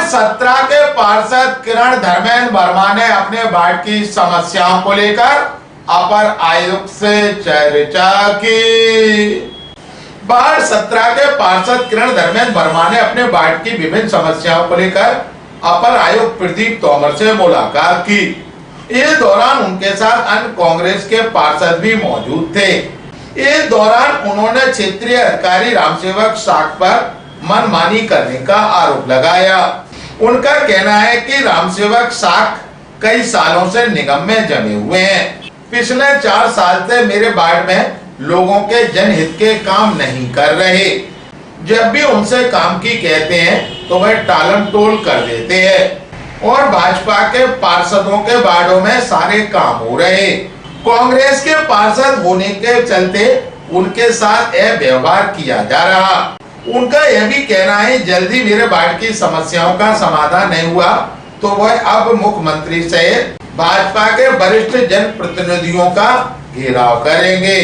17 के पार्षद किरण धर्मेंद्र वर्मा ने अपने वार्ड की समस्याओं को लेकर अपर आयुक्त से चर्चा की। वार्ड 17 के पार्षद किरण धर्मेंद्र वर्मा ने अपने वार्ड की विभिन्न समस्याओं को लेकर अपर आयुक्त प्रदीप तोमर से मुलाकात की। इस दौरान उनके साथ अन्य कांग्रेस के पार्षद भी मौजूद थे। इस दौरान उन्होंने क्षेत्रीय अधिकारी रामसेवक साख पर मनमानी करने का आरोप लगाया। उनका कहना है कि रामसेवक साख कई सालों से निगम में जमे हुए हैं। पिछले 4 साल से मेरे वार्ड में लोगों के जनहित के काम नहीं कर रहे। जब भी उनसे काम की कहते हैं तो वह टालम टोल कर देते हैं और भाजपा के पार्षदों के वार्डों में सारे काम हो रहे। कांग्रेस के पार्षद होने के चलते उनके साथ अव्यवहार किया जा रहा। उनका यह भी कहना है जल्दी मेरे वार्ड की समस्याओं का समाधान नहीं हुआ तो वह अब मुख्यमंत्री से भाजपा के वरिष्ठ जनप्रतिनिधियों का घेराव करेंगे।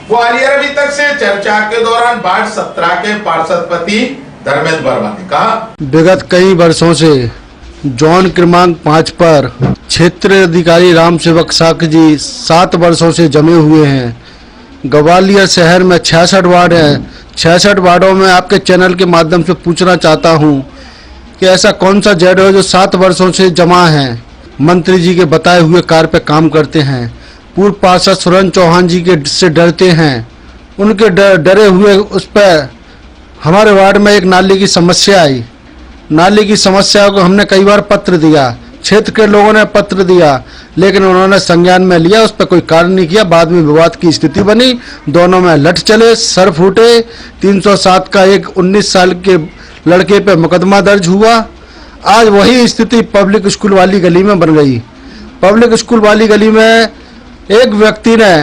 ग्वालियर अभी तक से चर्चा के दौरान वार्ड 17 के पार्षद पति धर्मेंद्र वर्मा ने कहा, विगत कई वर्षों से जोन क्रमांक 5 पर क्षेत्र अधिकारी रामसेवक साख जी 7 वर्षों से जमे हुए हैं। ग्वालियर शहर में 66 वार्ड हैं। 66 वार्डों में आपके चैनल के माध्यम से पूछना चाहता हूं कि ऐसा कौन सा जेड है जो 7 वर्षों से जमा है, मंत्री जी के बताए हुए कार्य पे काम करते हैं, पूर्व पार्षद सुरेंद्र चौहान जी के से डरते हैं। उनके डरे हुए उस पर हमारे वार्ड में एक नाली की समस्या आई। नाली की समस्या को हमने कई बार पत्र दिया, क्षेत्र के लोगों ने पत्र दिया, लेकिन उन्होंने संज्ञान में लिया, उस पर कोई कार्य नहीं किया। बाद में विवाद की स्थिति बनी, दोनों में लठ चले, सर फूटे। 307 का एक 19 साल के लड़के पे मुकदमा दर्ज हुआ। आज वही स्थिति पब्लिक स्कूल वाली गली में बन गई। पब्लिक स्कूल वाली गली में एक व्यक्ति ने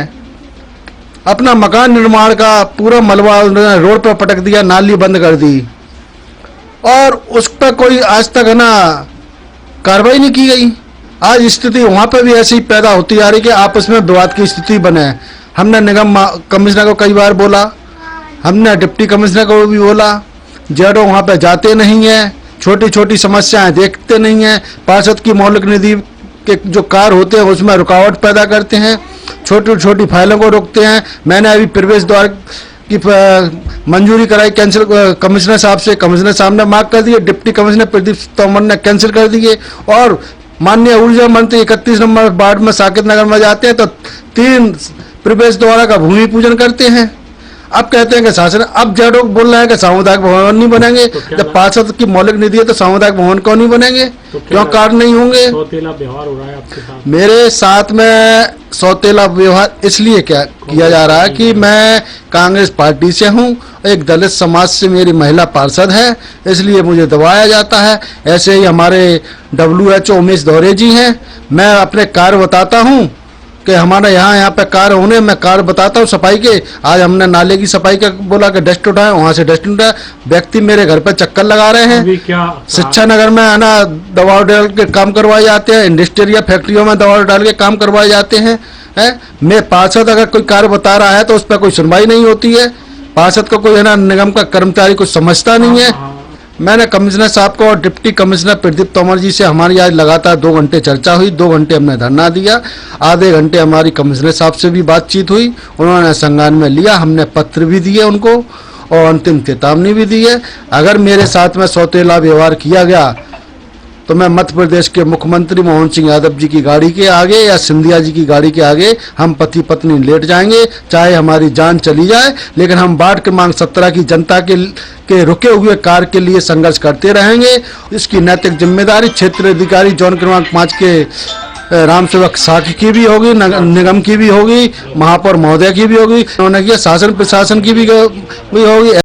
अपना मकान निर्माण का पूरा मलबा रोड पर पटक दिया, नाली बंद कर दी और उस पर कोई आज तक है ना कार्रवाई नहीं की गई। आज स्थिति वहां पर भी ऐसी पैदा होती जा रही कि आपस में विवाद की स्थिति बने। हमने निगम कमिश्नर को कई बार बोला, हमने डिप्टी कमिश्नर को भी बोला, जेडो वहां पे जाते नहीं है, छोटी छोटी समस्याएं देखते नहीं है, पार्षद की मौलिक निधि के जो कार्य होते हैं उसमें रुकावट पैदा करते हैं, छोटी छोटी फाइलों को रोकते हैं। मैंने अभी प्रवेश द्वार की मंजूरी कराई कैंसिल कमिश्नर साहब से, कमिश्नर साहब ने मार्क कर दिए, डिप्टी कमिश्नर प्रदीप तोमर ने कैंसिल कर दिए। और माननीय ऊर्जा मंत्री 31 नंबर वार्ड में साकेत नगर में जाते हैं तो 3 प्रवेश द्वार का भूमि पूजन करते हैं। अब कहते हैं कि शासन, अब जेडो बोल रहे हैं कि सामुदायिक भवन नहीं बनेंगे। जब पार्षद की मौलिक निधि है तो सामुदायिक भवन क्यों नहीं बनेंगे, क्यों कार्य नहीं होंगे? सौतेला व्यवहार हो रहा है आपके साथ। मेरे साथ में सौतेला व्यवहार इसलिए क्या किया जा रहा है कि मैं कांग्रेस पार्टी से हूं, एक दलित समाज से मेरी महिला पार्षद है, इसलिए मुझे दबाया जाता है। ऐसे ही हमारे WHO उमेश दौरे जी हैं। मैं अपने कार्य बताता हूं कि हमारा यहाँ पे कार्य होने, मैं कार्य बताता हूँ सफाई के। आज हमने नाले की सफाई का बोला कि डस्ट उठाए, वहां से डस्ट उठाए। व्यक्ति मेरे घर पे चक्कर लगा रहे हैं। शिक्षा नगर में है ना दवा डाल के काम करवाए जाते हैं, इंडस्ट्रियल या फैक्ट्रियों में दवा डाल के काम करवाए जाते हैं। मैं पार्षद अगर कोई कार्य बता रहा है तो उस पर कोई सुनवाई नहीं होती है। पार्षद को कोई है ना निगम का कर्मचारी कुछ समझता नहीं है। मैंने कमिश्नर साहब को और डिप्टी कमिश्नर प्रदीप तोमर जी से हमारी आज लगातार 2 घंटे चर्चा हुई। 2 घंटे हमने धरना दिया, आधे घंटे हमारी कमिश्नर साहब से भी बातचीत हुई, उन्होंने संज्ञान में लिया। हमने पत्र भी दिए उनको और अंतिम चेतावनी भी दी है। अगर मेरे साथ में सौतेला व्यवहार किया गया तो मैं मध्य प्रदेश के मुख्यमंत्री मोहन सिंह यादव जी की गाड़ी के आगे या सिंधिया जी की गाड़ी के आगे हम पति पत्नी लेट जाएंगे, चाहे हमारी जान चली जाए, लेकिन हम वार्ड क्रमांक 17 की जनता के रुके हुए कार्य के लिए संघर्ष करते रहेंगे। इसकी नैतिक जिम्मेदारी क्षेत्र अधिकारी जोन क्रमांक 5 के रामसेवक साख की भी होगी, निगम की भी होगी, महापौर महोदय की भी होगी, उन्होंने किया शासन प्रशासन की भी होगी।